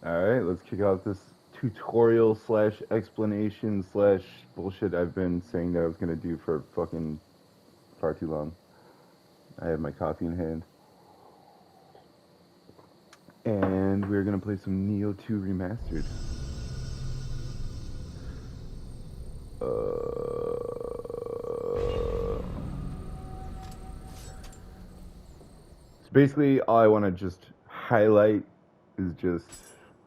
Alright, let's kick out this tutorial slash explanation slash bullshit I've been saying that I was gonna do for fucking far too long. I have my coffee in hand. And we're gonna play some Nioh 2 Remastered. So basically, all I want to just highlight is just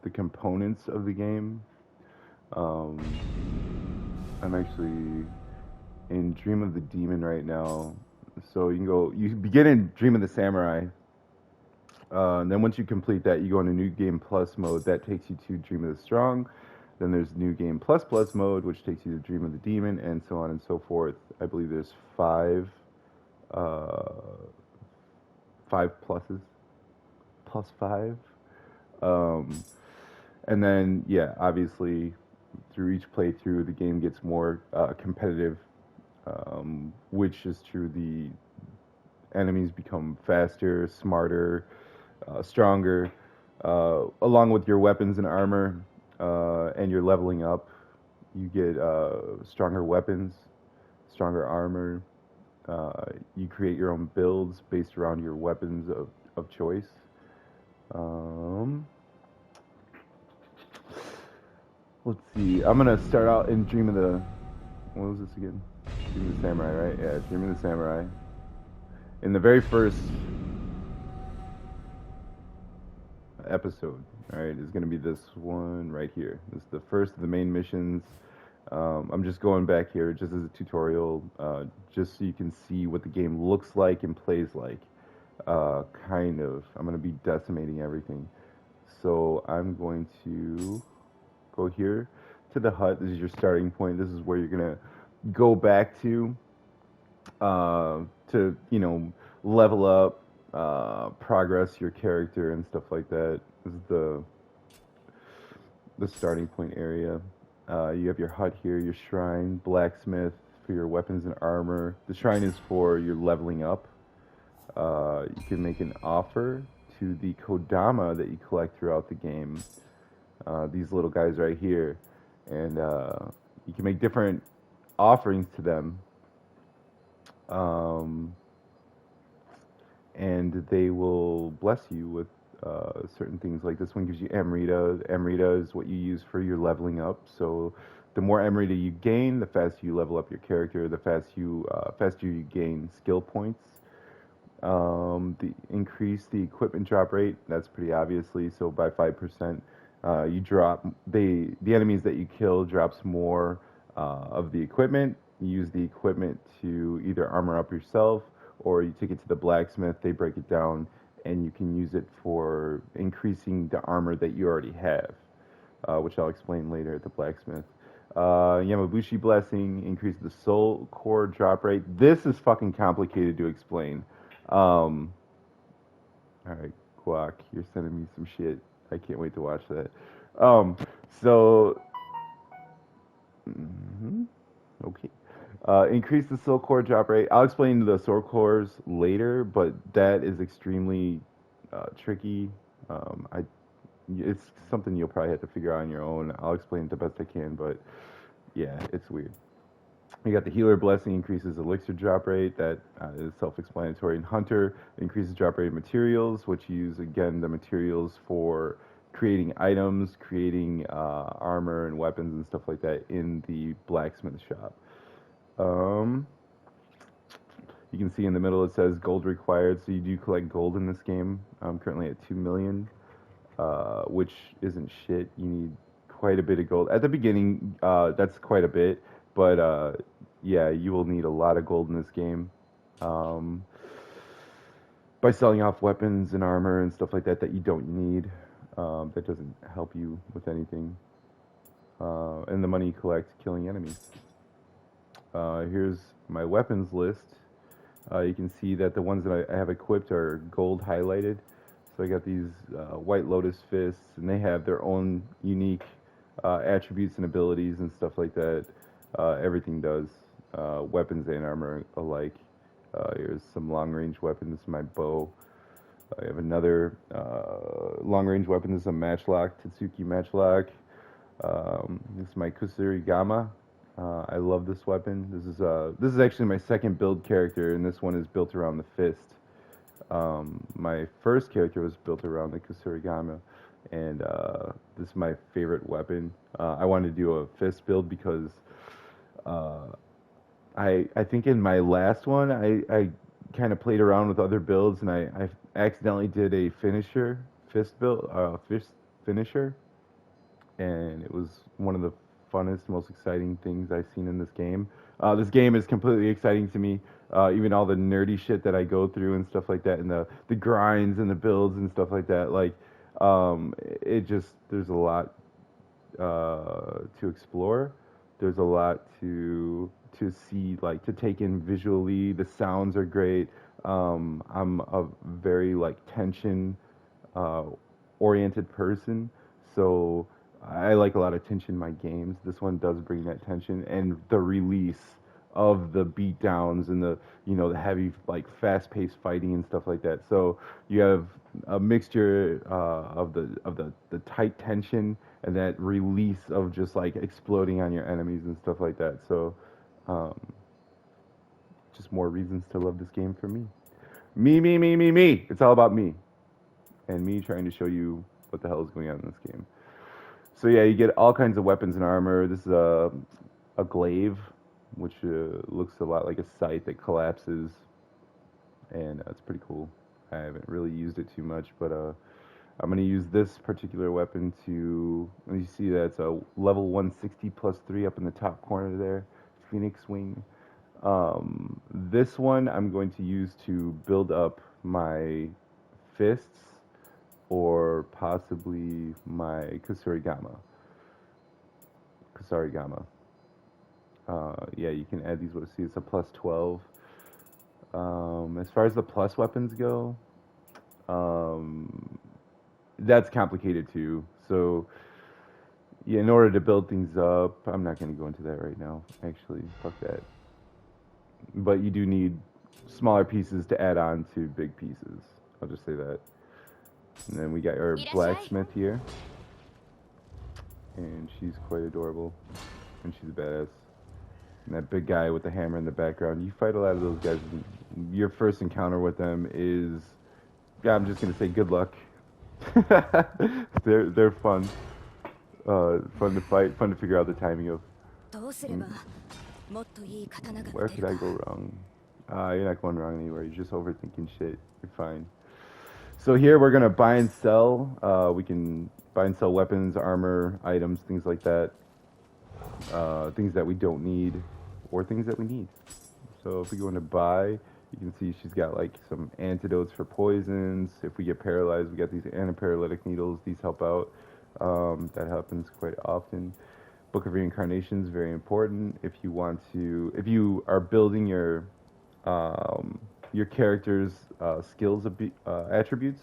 the components of the game. I'm actually in Dream of the Demon right now. So you begin in Dream of the Samurai. And then once you complete that, you go into New Game Plus mode. That takes you to Dream of the Strong. Then there's New Game Plus Plus mode, which takes you to Dream of the Demon, and so on and so forth. I believe there's five pluses, plus five. And then, yeah, obviously, through each playthrough, the game gets more competitive, which is true. The enemies become faster, smarter, stronger, along with your weapons and armor, and you're leveling up. You get stronger weapons, stronger armor. You create your own builds based around your weapons of choice. Let's see. I'm gonna start out in Dream of the. What was this again? Dream of the Samurai, right? Yeah, Dream of the Samurai. In the very first episode, alright, is gonna be this one right here. This is the first of the main missions. I'm just going back here just as a tutorial, just so you can see what the game looks like and plays like. Kind of. I'm gonna be decimating everything. So I'm going to go here to the hut. This is your starting point. This is where you're gonna go back to level up, progress your character and stuff like that. This is the starting point area. You have your hut here, your shrine, blacksmith for your weapons and armor. The shrine is for your leveling up. You can make an offer to the kodama that you collect throughout the game. These little guys right here, and you can make different offerings to them, and they will bless you with certain things. Like this one gives you Amrita. Amrita is what you use for your leveling up. So the more Amrita you gain, the faster you level up your character. The faster you gain skill points. The increase the equipment drop rate. That's pretty obviously. So by 5%, you drop the enemies that you kill drops more of the equipment. You use the equipment to either armor up yourself, or you take it to the blacksmith. They break it down, and you can use it for increasing the armor that you already have, which I'll explain later at the blacksmith. Yamabushi Blessing increases the soul core drop rate. This is fucking complicated to explain. Alright, Guac, you're sending me some shit. I can't wait to watch that. Okay. Increase the soul core drop rate. I'll explain the soul cores later, but that is extremely tricky. It's something you'll probably have to figure out on your own. I'll explain it the best I can, but yeah, it's weird. You got the healer blessing, increases elixir drop rate. That is self-explanatory. And hunter increases drop rate of materials, which use again the materials for creating items, creating armor and weapons and stuff like that in the blacksmith shop. You can see in the middle it says gold required, so you do collect gold in this game. I'm currently at 2 million, which isn't shit. You need quite a bit of gold. At the beginning, that's quite a bit, but yeah, you will need a lot of gold in this game. By selling off weapons and armor and stuff like that that you don't need, that doesn't help you with anything. And the money you collect killing enemies. Here's my weapons list. You can see that the ones that I have equipped are gold highlighted. So I got these White Lotus fists, and they have their own unique attributes and abilities and stuff like that. Everything does. Weapons and armor alike. Here's some long-range weapons, my bow. I have another long-range weapon. This is a matchlock, Tatsuki matchlock. This is my Kusurigama. I love this weapon. This is actually my second build character, and this one is built around the fist. My first character was built around the Kusurigama, and this is my favorite weapon. I wanted to do a fist build because I think in my last one I kind of played around with other builds, and I accidentally did a fist finisher, and it was one of the funnest, most exciting things I've seen in this game. This game is completely exciting to me. Even all the nerdy shit that I go through and stuff like that, and the grinds and the builds and stuff like that. Like, there's a lot to explore. There's a lot to see, like to take in visually. The sounds are great. I'm a very like tension oriented person, so I like a lot of tension in my games. This one does bring that tension, and the release of the beatdowns and the the heavy like fast-paced fighting and stuff like that. So you have a mixture of the tight tension and that release of just like exploding on your enemies and stuff like that. So just more reasons to love this game for me. Me. It's all about me, and me trying to show you what the hell is going on in this game. So yeah, you get all kinds of weapons and armor. This is a glaive, which looks a lot like a scythe that collapses, and it's pretty cool. I haven't really used it too much, but I'm going to use this particular weapon to, you see that's a level 160 plus 3 up in the top corner there, Phoenix Wing. This one I'm going to use to build up my fists, or possibly my Kusarigama. Yeah, you can add these. See, it's a plus 12. As far as the plus weapons go, that's complicated too. So, yeah, in order to build things up, I'm not going to go into that right now. Actually, fuck that. But you do need smaller pieces to add on to big pieces. I'll just say that. And then we got our Blacksmith here, and she's quite adorable, and she's a badass. And that big guy with the hammer in the background, you fight a lot of those guys. Your first encounter with them is, yeah, I'm just gonna say good luck. They're fun, fun to fight, fun to figure out the timing of. Where could I go wrong? You're not going wrong anywhere. You're just overthinking shit. You're fine. So here we're gonna buy and sell. We can buy and sell weapons, armor, items, things like that. Things that we don't need, or things that we need. So if we go into buy, you can see she's got like some antidotes for poisons. If we get paralyzed, we got these antiparalytic needles. These help out. That happens quite often. Book of Reincarnation is very important if you are building your character's skills attributes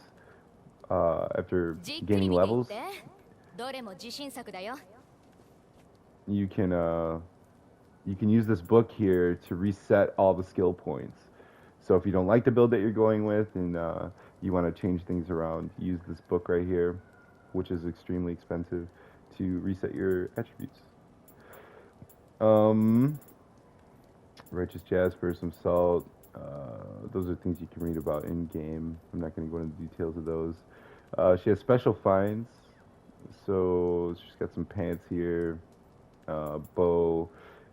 after gaining levels. You can use this book here to reset all the skill points. So if you don't like the build that you're going with and you want to change things around, use this book right here, which is extremely expensive, to reset your attributes. Righteous Jasper, some salt. Those are things you can read about in game. I'm not going to go into the details of those. She has special finds. So she's got some pants here, bow,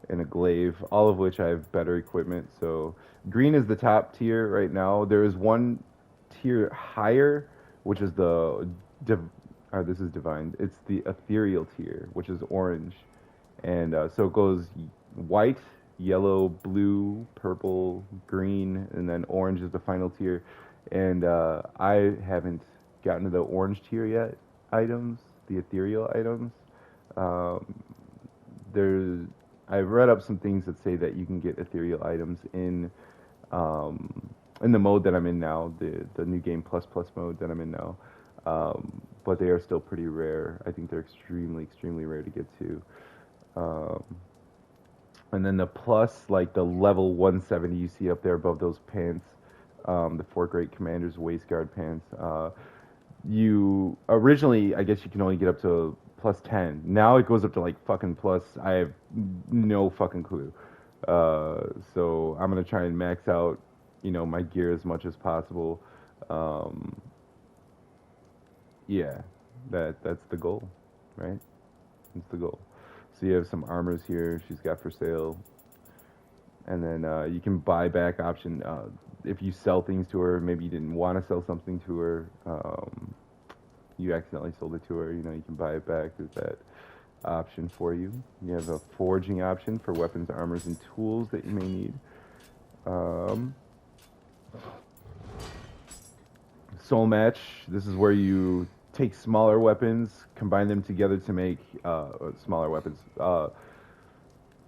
and a glaive, all of which I have better equipment. So green is the top tier right now. There is one tier higher, which is this is divine. It's the ethereal tier, which is orange. And so it goes white, yellow, blue, purple, green, and then orange is the final tier. And I haven't gotten to the orange tier yet items, the ethereal items. I've read up some things that say that you can get ethereal items in the mode that I'm in now, the new game plus mode that I'm in now. But they are still pretty rare. I think they're extremely rare to get to. And then the plus, like the level 170 you see up there above those pants, The 4 Great Commanders waistguard pants. You originally, I guess you can only get up to plus 10. Now it goes up to like fucking plus. I have no fucking clue. So I'm gonna try and max out, my gear as much as possible. Yeah, that's the goal, right? That's the goal. So you have some armors here she's got for sale, and then you can buy back option if you sell things to her. Maybe you didn't want to sell something to her. You accidentally sold it to her. You can buy it back. There's that option for you. You have a forging option for weapons, armors, and tools that you may need. Soul match. This is where you take smaller weapons, combine them together to make smaller weapons,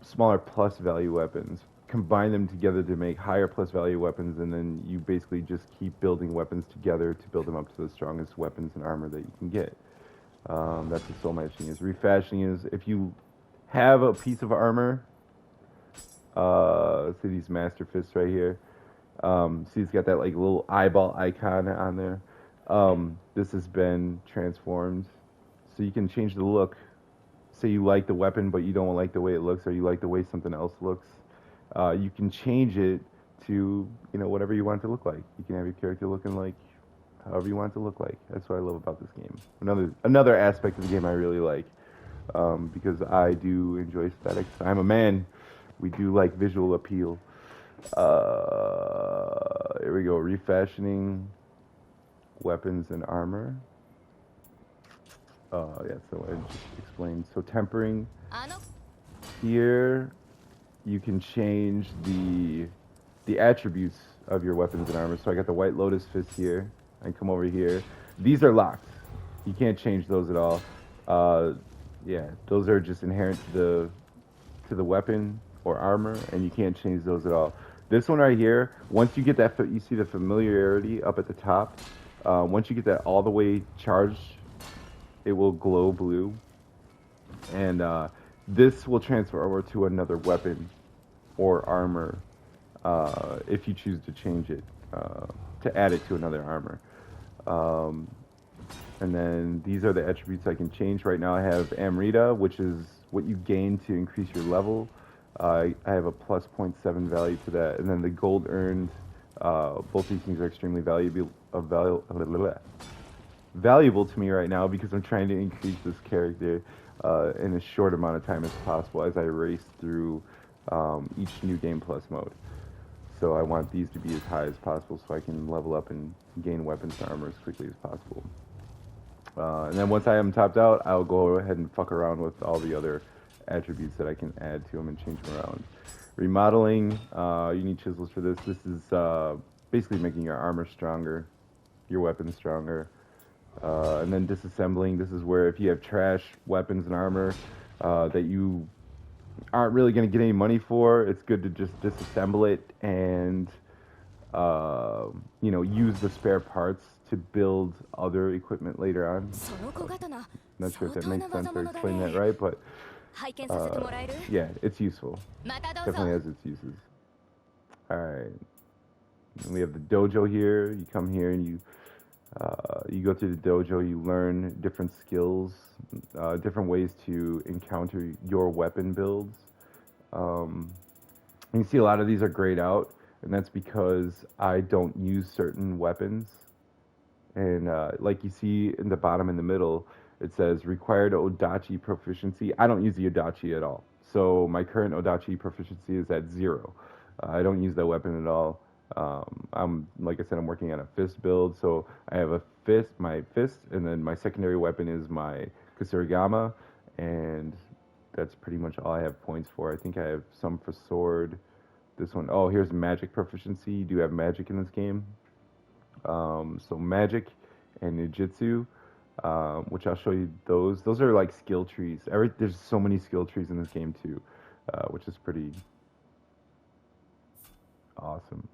smaller plus value weapons. Combine them together to make higher plus value weapons, and then you basically just keep building weapons together to build them up to the strongest weapons and armor that you can get. That's what soul matching is. Refashioning is if you have a piece of armor. See these master fists right here. See, it's got that like little eyeball icon on there. This has been transformed, so you can change the look. Say you like the weapon, but you don't like the way it looks, or you like the way something else looks. You can change it to whatever you want it to look like. You can have your character looking like however you want it to look like. That's what I love about this game. Another aspect of the game I really like, because I do enjoy aesthetics. I'm a man. We do like visual appeal. Here we go. Refashioning weapons and armor. Yeah, so I just explained. So tempering. Here, you can change the attributes of your weapons and armor. So I got the White Lotus Fist here. I can come over here. These are locked. You can't change those at all. Yeah, those are just inherent to the weapon or armor, and you can't change those at all. This one right here, once you get that, you see the familiarity up at the top. Once you get that all the way charged, it will glow blue, and this will transfer over to another weapon or armor if you choose to change it, to add it to another armor. And then these are the attributes I can change. Right now I have Amrita, which is what you gain to increase your level. I have a plus 0.7 value to that. And then the gold earned, both these things are extremely valuable to me right now because I'm trying to increase this character in as short amount of time as possible as I race through each new game plus mode. So I want these to be as high as possible so I can level up and gain weapons and armor as quickly as possible. And then once I am topped out, I'll go ahead and fuck around with all the other attributes that I can add to them and change them around. Remodeling, you need chisels for this. This is basically making your armor stronger, your weapons stronger. And then disassembling, this is where if you have trash weapons and armor that you aren't really going to get any money for, it's good to just disassemble it and use the spare parts to build other equipment later on. Not sure if that makes sense or explain that right, but yeah, it's useful. Definitely has its uses. Alright. We have the dojo here. You come here and you go through the dojo, you learn different skills, different ways to encounter your weapon builds. You can see a lot of these are grayed out, and that's because I don't use certain weapons. And like you see in the bottom in the middle, it says required Odachi proficiency. I don't use the Odachi at all. So my current Odachi proficiency is at 0. I don't use that weapon at all. Like I said, I'm working on a fist build, so I have my fist, and then my secondary weapon is my Kusurigama, and that's pretty much all I have points for. I think I have some for sword. This one, oh, here's magic proficiency. You do have magic in this game. So magic and ninjutsu, which I'll show you those. Those are like skill trees. There's so many skill trees in this game too, which is pretty awesome.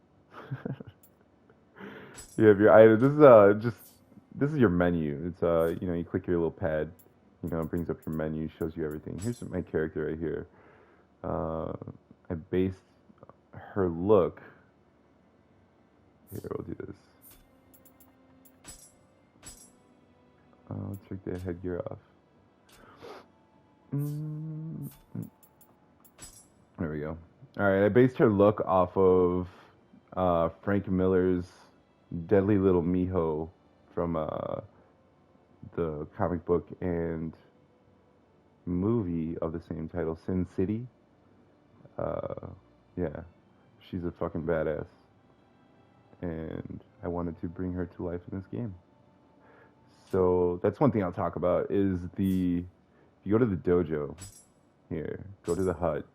You have your item. This is your menu. It's you click your little pad, it brings up your menu, shows you everything. Here's my character right here. I based her look. Here, we'll do this. Let's take the headgear off. There we go. Alright, I based her look off of Frank Miller's Deadly Little Miho from the comic book and movie of the same title, Sin City. Yeah, she's a fucking badass. And I wanted to bring her to life in this game. So that's one thing I'll talk about is if you go to the dojo, here, go to the hut,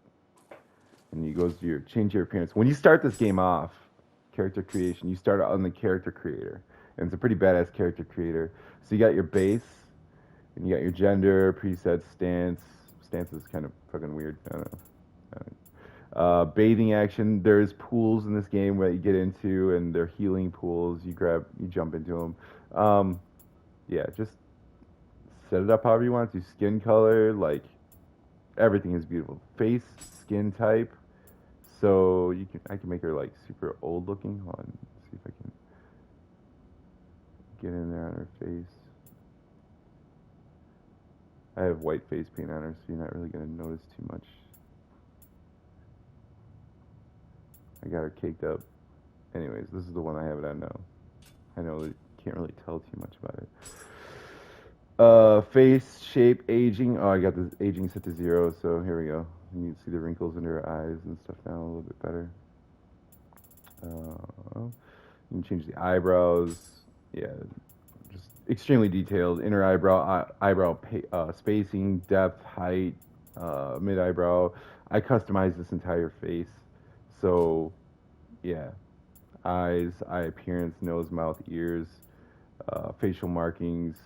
and you go to change your appearance. When you start this game off, character creation, you start on the character creator. And it's a pretty badass character creator. So you got your base, and you got your gender, preset, stance. Stance is kind of fucking weird. I don't know. Bathing action. There's pools in this game where you get into, and they're healing pools. You jump into them. Yeah, just set it up however you want to. Skin color, like everything is beautiful. Face, skin type. So I can make her like super old looking. Hold on, let's see if I can get in there on her face. I have white face paint on her, so you're not really gonna notice too much. I got her caked up. Anyways, this is the one I have it on now. I know you can't really tell too much about it. Face shape, aging. Oh, I got the aging set to 0, so here we go. You can see the wrinkles in her eyes and stuff now a little bit better. You can change the eyebrows. Yeah, just extremely detailed. Inner eyebrow spacing, depth, height, mid eyebrow. I customized this entire face. So, yeah, eyes, eye appearance, nose, mouth, ears, facial markings.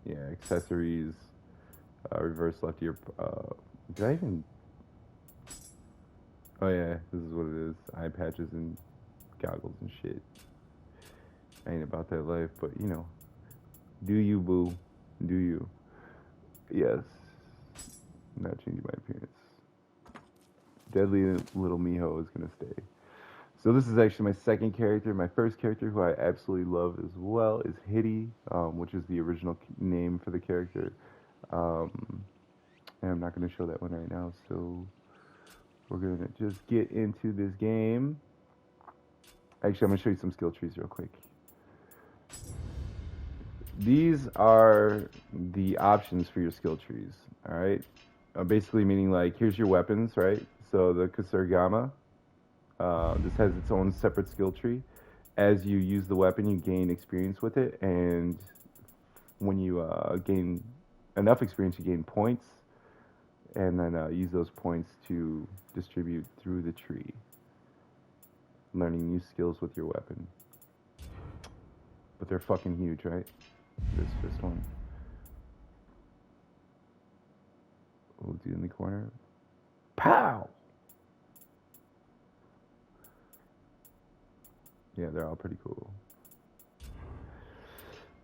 Yeah, accessories, reverse left ear. Did I even? Oh yeah, this is what it is. Eye patches and goggles and shit. I ain't about that life, but you know. Do you, boo? Do you? Yes. Not changing my appearance. Deadly Little Miho is gonna stay. So this is actually my second character. My first character, who I absolutely love as well, is Hitty, which is the original name for the character. And I'm not going to show that one right now, so we're going to just get into this game. Actually, I'm going to show you some skill trees real quick. These are the options for your skill trees, all right? Basically meaning like, here's your weapons, right? So the Kusarigama. This has its own separate skill tree. As you use the weapon, you gain experience with it, and when you gain enough experience, you gain points, and then use those points to distribute through the tree, learning new skills with your weapon. But they're fucking huge, right? This first one. We'll do in the corner. Pow! Yeah, they're all pretty cool.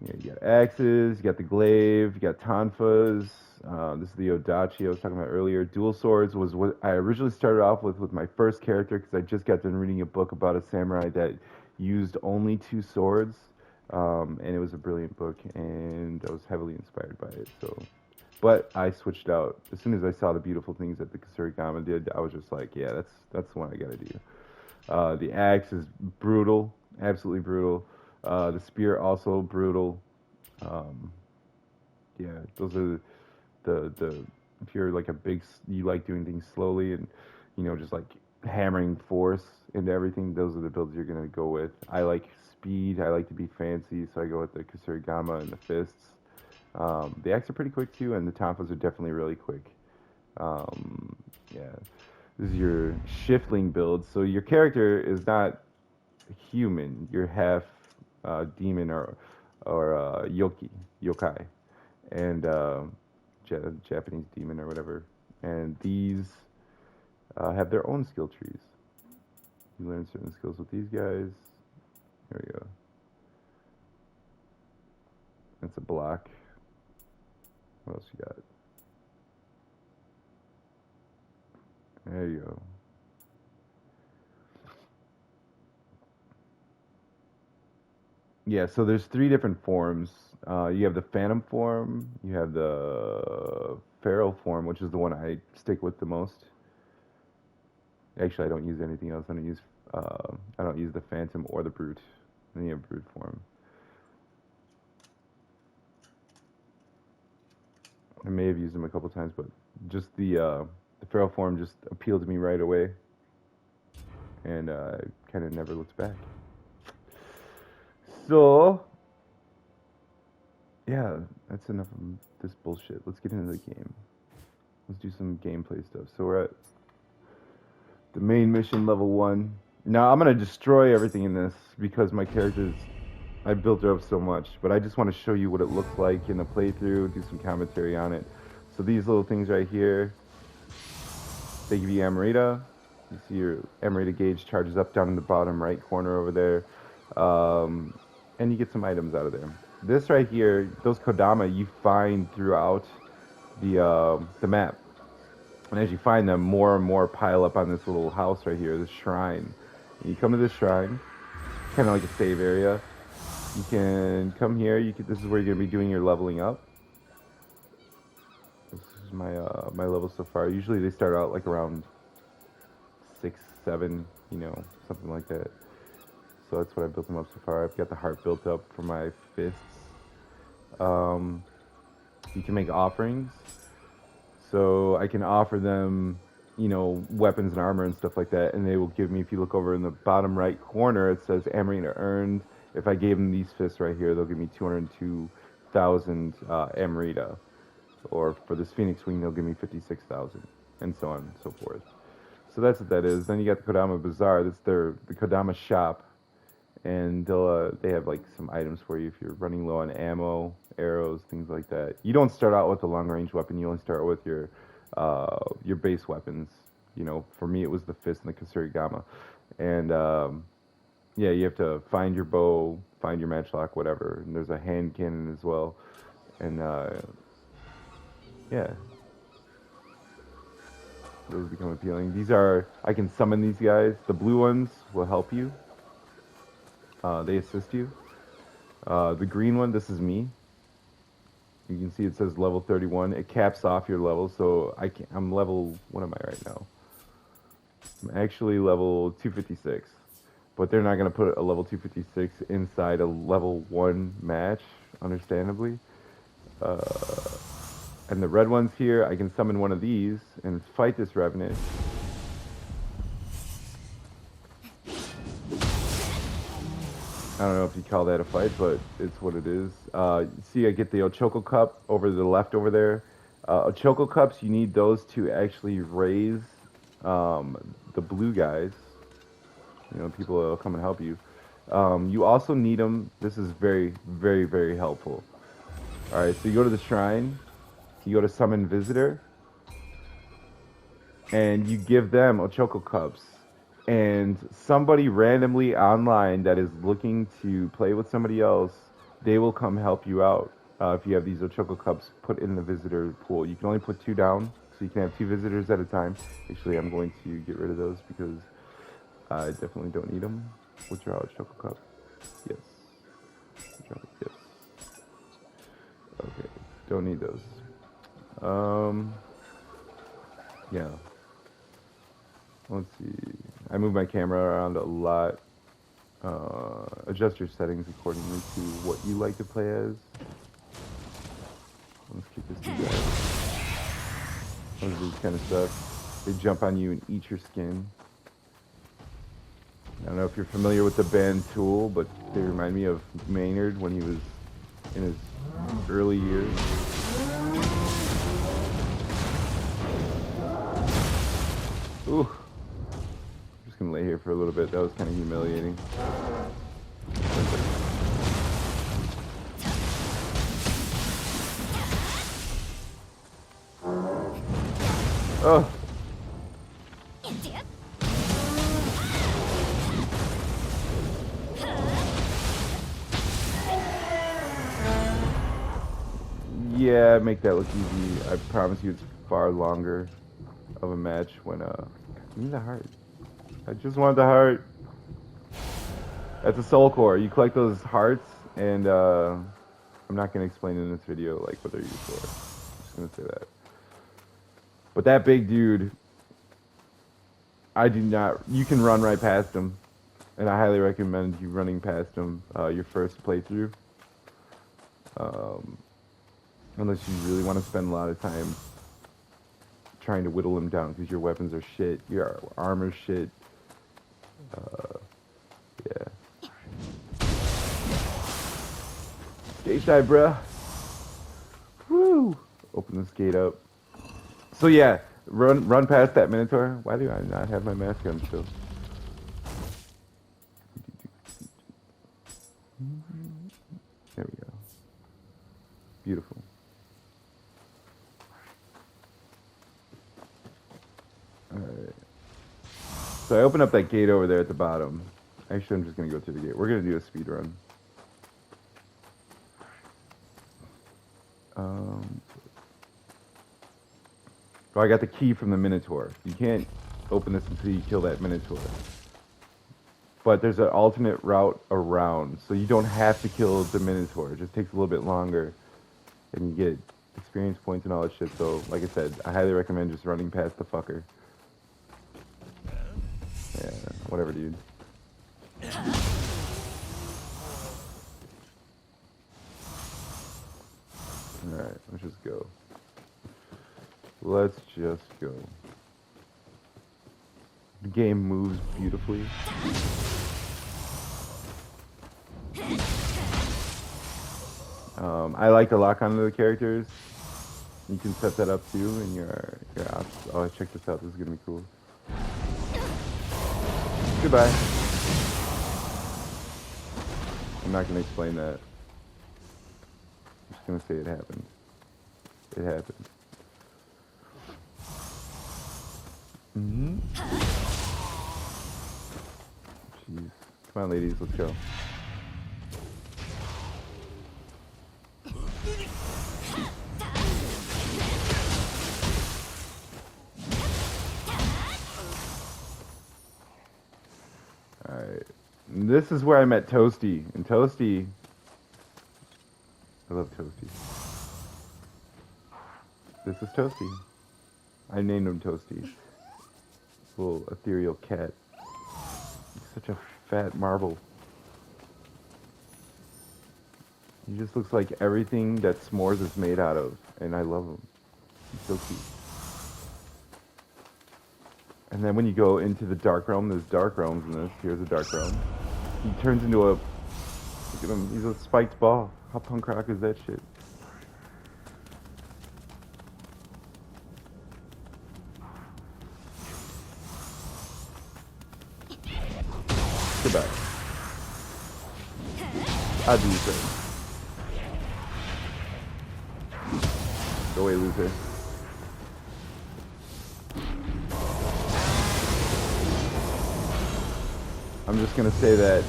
Yeah, you got axes, you got the glaive, you got tonfas. This is the odachi I was talking about earlier. Dual swords was what I originally started off with my first character, because I just got done reading a book about a samurai that used only 2 swords, and it was a brilliant book, and I was heavily inspired by it. So, but I switched out as soon as I saw the beautiful things that the Kusarigama did. I was just like, yeah, that's the one I gotta do. The axe is brutal, absolutely brutal. The spear also brutal. Yeah, those are the if you're like you like doing things slowly and just like hammering force into everything, those are the builds you're gonna go with. I like speed. I like to be fancy, so I go with the Kusarigama and the fists. The axe are pretty quick too, and the tonfas are definitely really quick. Yeah. This is your shiftling build. So your character is not human. You're half demon or yokai, and Japanese demon or whatever. And these have their own skill trees. You learn certain skills with these guys. There we go. That's a block. What else you got? There you go. Yeah, so there's three different forms. You have the Phantom form, you have the Feral form, which is the one I stick with the most. Actually, I don't use anything else. I don't use the Phantom or the Brute. Then you have Brute form. I may have used them a couple times, but just the Feral form just appealed to me right away, and kind of never looked back. So, yeah, that's enough of this bullshit. Let's get into the game. Let's do some gameplay stuff. So we're at the main mission, level 1. Now, I'm going to destroy everything in this because my characters, I built her up so much. But I just want to show you what it looks like in the playthrough, do some commentary on it. So these little things right here, they give you Amrita. You see your Amrita gauge charges up down in the bottom right corner over there. And you get some items out of there. This right here, those Kodama you find throughout the map. And as you find them, more and more pile up on this little house right here, this shrine. And you come to this shrine, kind of like a save area. You can come here. This is where you're going to be doing your leveling up. This is my my level so far. Usually they start out like around 6, 7, you know, something like that. So that's what I built them up so far. I've got the heart built up for my fists. You can make offerings. So I can offer them, you know, weapons and armor and stuff like that, and they will give me, if you look over in the bottom right corner, it says Amrita earned. If I gave them these fists right here, they'll give me 202,000 Amrita. Or for this Phoenix Wing, they'll give me 56,000, and so on and so forth. So that's what that is. Then you got the Kodama Bazaar. That's the Kodama shop. And they have like some items for you if you're running low on ammo, arrows, things like that. You don't start out with a long range weapon. You only start with your base weapons. You know, for me it was the fist and the Kasurigama. And yeah, you have to find your bow, find your matchlock, whatever. And there's a hand cannon as well. And yeah, those become appealing. I can summon these guys. The blue ones will help you. They assist you. The green one, this is me. You can see it says level 31. It caps off your level, so I'm level, what am I right now? I'm actually level 256. But they're not going to put a level 256 inside a level 1 match, understandably. And the red ones here, I can summon one of these and fight this Revenant. I don't know if you call that a fight, but it's what it is. See, I get the Ochoko Cup over the left over there. Ochoko Cups, you need those to actually raise the blue guys. You know, people will come and help you. You also need them. This is very, very, very helpful. Alright, so you go to the shrine. You go to Summon Visitor. And you give them Ochoko Cups. And somebody randomly online that is looking to play with somebody else, they will come help you out if you have these Ochoko Cups put in the visitor pool. You can only put 2 down, so you can have 2 visitors at a time. Actually, I'm going to get rid of those because I definitely don't need them. Withdraw Ochoko Cup. Yes. Withdraw, yes. Okay, don't need those. Yeah. Let's see. I move my camera around a lot. Adjust your settings accordingly to what you like to play as. Let's keep this together. Some of these kind of stuff. They jump on you and eat your skin. I don't know if you're familiar with the band Tool, but they remind me of Maynard when he was in his early years. Ooh. Gonna lay here for a little bit. That was kind of humiliating. Oh. Yeah, make that look easy. I promise you it's far longer of a match when give me the heart. I just want the heart. That's a soul core. You collect those hearts And I'm not going to explain in this video like what they're used for. I'm just going to say that. But that big dude, I do not, you can run right past him. And I highly recommend you running past him your first playthrough. Unless you really want to spend a lot of time trying to whittle him down because your weapons are shit, your armor's shit. Yeah. Gate dive, bruh. Woo! Open this gate up. So yeah, run past that Minotaur. Why do I not have my mask on still? There we go. Beautiful. Alright. So I open up that gate over there at the bottom. Actually, I'm just going to go through the gate. We're going to do a speed run. So I got the key from the Minotaur. You can't open this until you kill that Minotaur. But there's an alternate route around, so you don't have to kill the Minotaur. It just takes a little bit longer, and you get experience points and all that shit. So, like I said, I highly recommend just running past the fucker. Yeah, whatever, dude. Alright, let's just go. Let's just go. The game moves beautifully. I like to lock onto the characters. You can set that up too in your apps. Oh, check this out. This is gonna be cool. Goodbye. I'm not gonna explain that. I'm just gonna say it happened. It happened. Jeez. Come on, ladies, let's go. Alright. This is where I met Toasty. And Toasty... I love Toasty. This is Toasty. I named him Toasty. Little ethereal cat. He's such a fat marble. He just looks like everything that s'mores is made out of, and I love him. He's so cute. And then when you go into the dark realm, there's dark realms in this. Here's a dark realm. He turns into a... Look at him, he's a spiked ball. How punk rock is that shit? Goodbye. I'll do the same. Go away, loser. I'm just gonna say that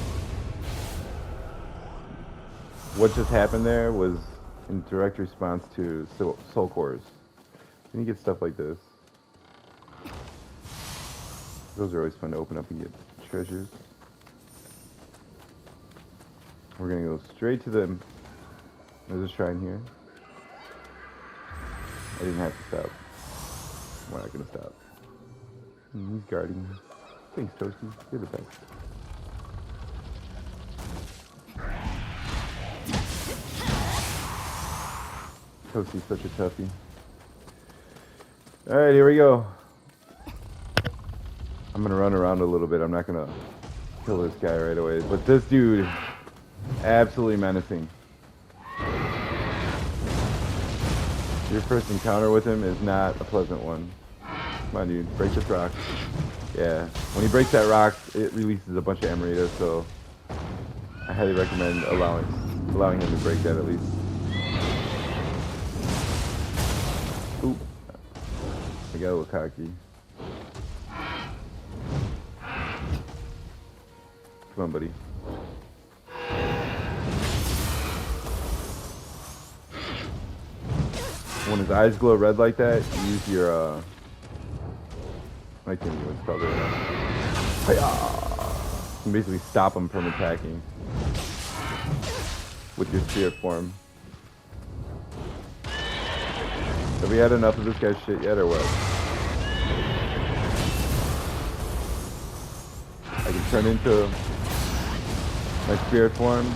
what just happened there was in direct response to soul cores. And you get stuff like this. Those are always fun to open up and get treasures. We're gonna go straight to them. There's a shrine here. I didn't have to stop. We're not gonna stop. He's guarding. Thanks, Toasty. You're the best. Toasty's such a toughie. Alright, here we go. I'm gonna run around a little bit. I'm not gonna kill this guy right away. But this dude, absolutely menacing. Your first encounter with him is not a pleasant one. Come on, dude. Break this rock. Yeah. When he breaks that rock, it releases a bunch of Amrita, so I highly recommend allowing him to break that at least. Oop. I got a little cocky. Come on, buddy. When his eyes glow red like that, use your, I can't even what's called it. You can basically stop him from attacking. with your spirit form. Have we had enough of this guy's shit yet, or what? I can turn into my spirit form.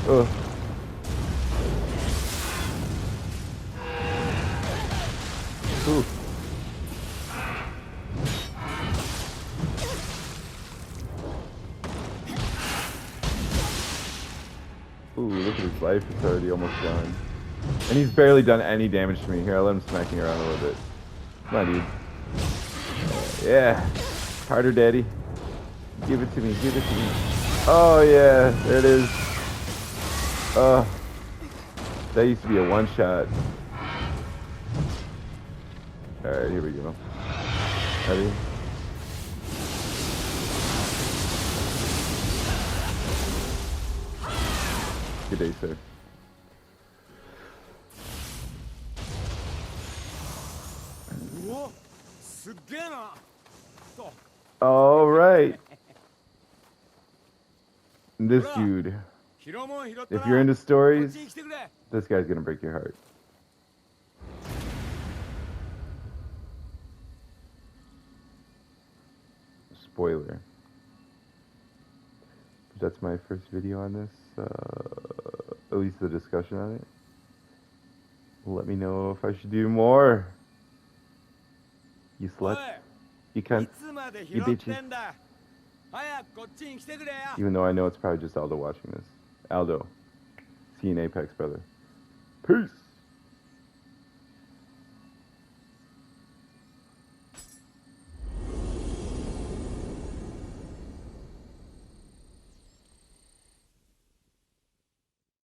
Ugh. Ooh. Ooh, look at his life. It's already almost gone. And he's barely done any damage to me. Here, I'll let him smack me around a little bit. Come on, dude. Yeah. Harder, daddy. Give it to me. Give it to me. Oh, yeah. There it is. That used to be a one-shot. Alright, here we go. Ready? Good day, sir. All right. This dude. If you're into stories, this guy's gonna break your heart. Spoiler. That's my first video on this. At least the discussion on it. Let me know if I should do more. You slut. You cunt. You bitches. Even though I know it's probably just Aldo watching this. Aldo. See you in Apex, brother. Peace.